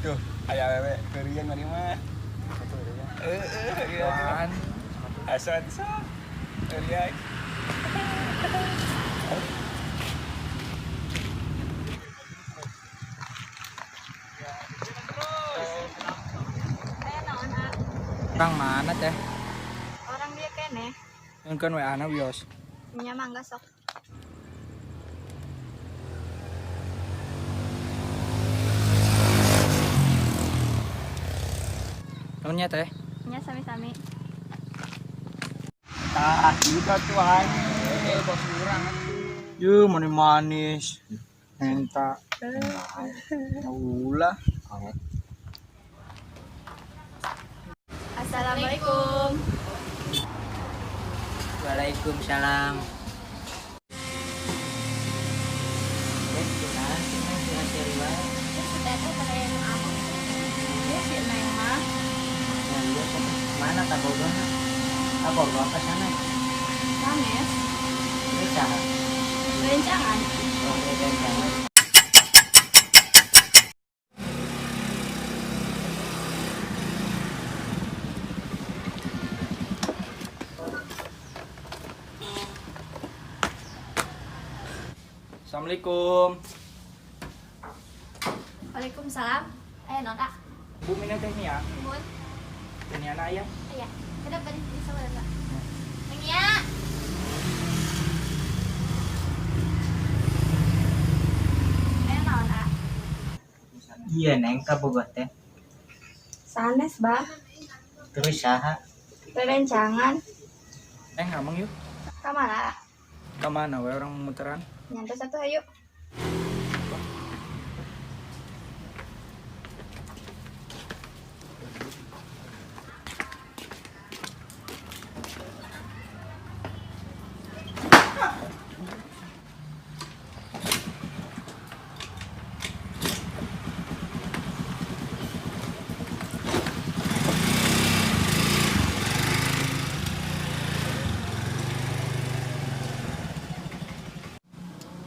Tuh, aya wewe keurian mari mah. Heeh, asa keurian. Orang mana teh? Orang dia kene Kan WA na wios. nya mangga sok. Namanya teh? Nya sami-sami. Tah, juga tuhan. Bos kurang. Yuh manis. Enta. Ulah. Assalamualaikum. Waalaikumsalam. Mana taboga? Taboga ke sana. Sanes, Bisa. rencangan. Oke, jangan. Assalamualaikum. Waalaikumsalam. Nona. Bu Mina teh nih ya. Mun. Ini anak ya. Iya. Kenapa di saudara? Nya. Nona. Iya neng kabogot teh. Sanes, Bah. Terus saha? Rencangan. Neng ngomong yuk. Ka mana? Kemana we orang muteran? Nyantai satu ayo.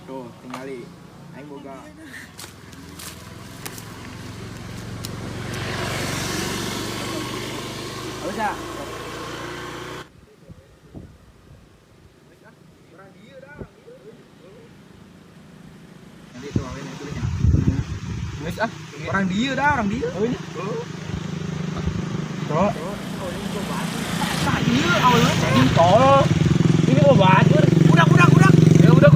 Tuh, tinggali. Aing boga. Halo, Cak. Nanti tuh awalnya itu nya. Geus ah, orang dia dah, orang dia. Oh ini. Bro. Nah, iya awalnya ceng tol. Ini obat. Udah. Ya udah.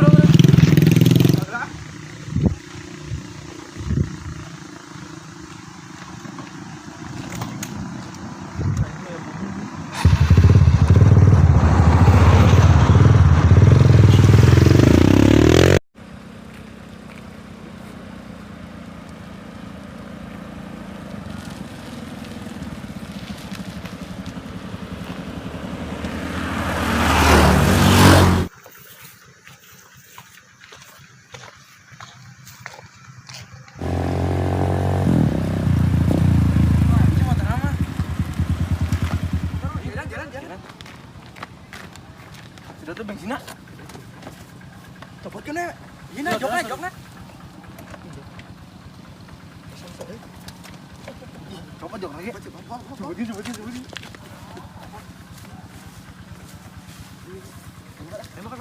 Sudah tuh bensinnya. Copot kan ya? Ini jokna. Copot jok lagi. Coba. Tembak.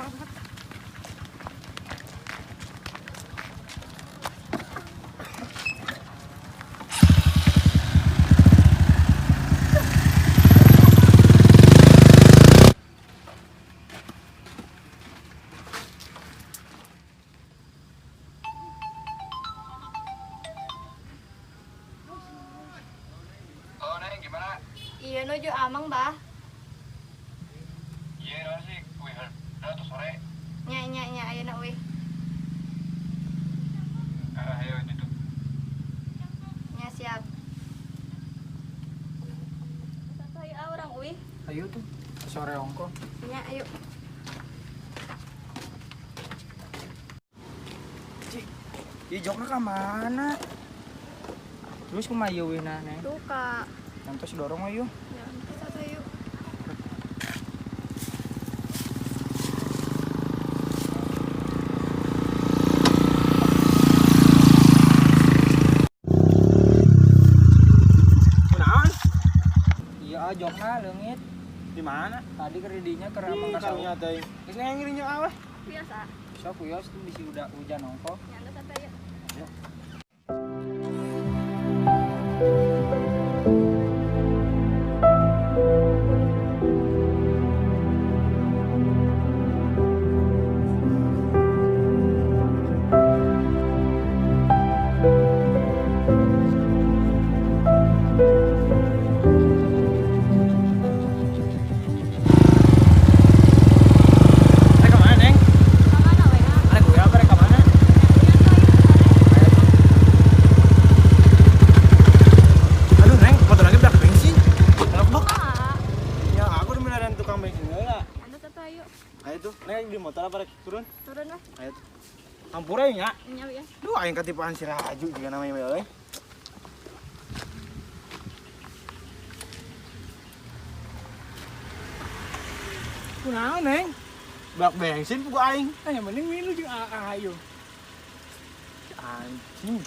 Oh, Neng gimana? Iya nuju amang, Bah. Iya, udah sih. Wih, udah tuh sore. Nya ayeuna euy. Ayo itu. Nya siap. Satu ayo orang euy. Ayo tuh, sore ongko. Nya ayo. Ih, jokna ke mana? Terus kumaha ieu we na, Neng? Tuh, Kak. Nantos dorong we yuk. Ya, satu ayo. nya keramang kasau Kami ada. geus ngirinya aweh Biasa. sok yos tuh bisi udah hujan ongko Nyanda sampai yuk. Mereka mana neng? Kemana weh? Ada gue mereka mana? Aduh neng, motor lagi belak bensin. Belak bak. Ah, Ya aku udah menaran tukang bensin lah. Nyanda sampai yuk. Ayo tuh, neng di motor apa rek turun? Turun weh. Ayo tuh. Hampura nya. Nyawa ya. Duh, aing ketipaan si Raju juga namanya euy. Kunaon neng? Bak bensin ku aing. Yang penting milu jeung ayo. Anjing.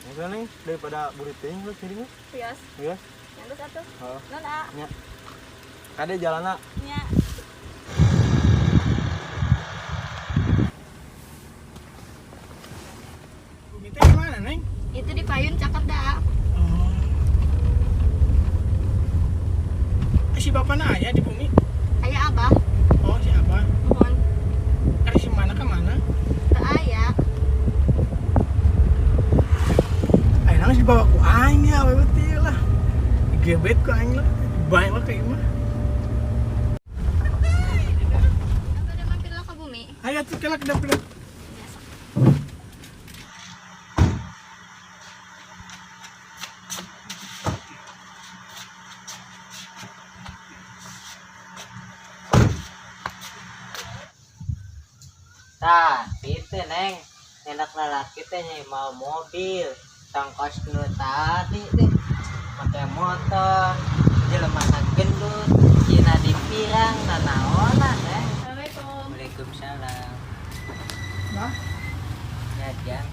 Enggak nih, daripada burit teh lu sini lu. Bias. Ya. Nyanda satu. Heeh. Nona. Kade jalanna. Nya. Bumi teh mana neng? Itu di payun cakep dah. Si bapak aya di bumi. Ayah abah. Oh si apa? Mohon. Dari si mana ke mana? Ke ayah. Ayo nang si bawa ku aing ya, we beuti lah. Gebet ku aing lah. Bae lah kayak mah. Pada mampirlah ke bumi. Ayo tuh kelak kedap-kedap. Tah, itu neng, enak lalaki teh mau mobil, tongkos dulu tadi teh, pakai motor, jelemasan gendut, cina di pirang, nanaonan neng. Assalamualaikum. Waalaikumsalam. Nah, Jajang,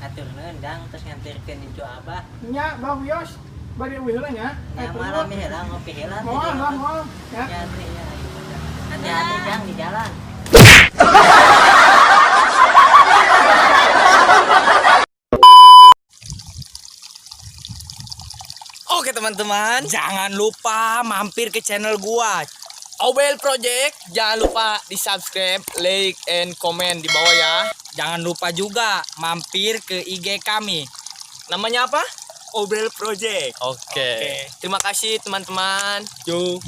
atur nendang terus ngantirkeun itu abah. nya Bang Yos, bari eueuh lah nya. Ya malam heula ngopi heula. Moal lah, moal. Ya. Ya, teh, ya. Hati-hati jang di jalan. Oke teman-teman, jangan lupa mampir ke channel gua Obel Project. Jangan lupa di subscribe, like, and comment di bawah ya. Jangan lupa juga mampir ke IG kami. Namanya apa? Obel Project. Oke. Terima kasih teman-teman. Yo.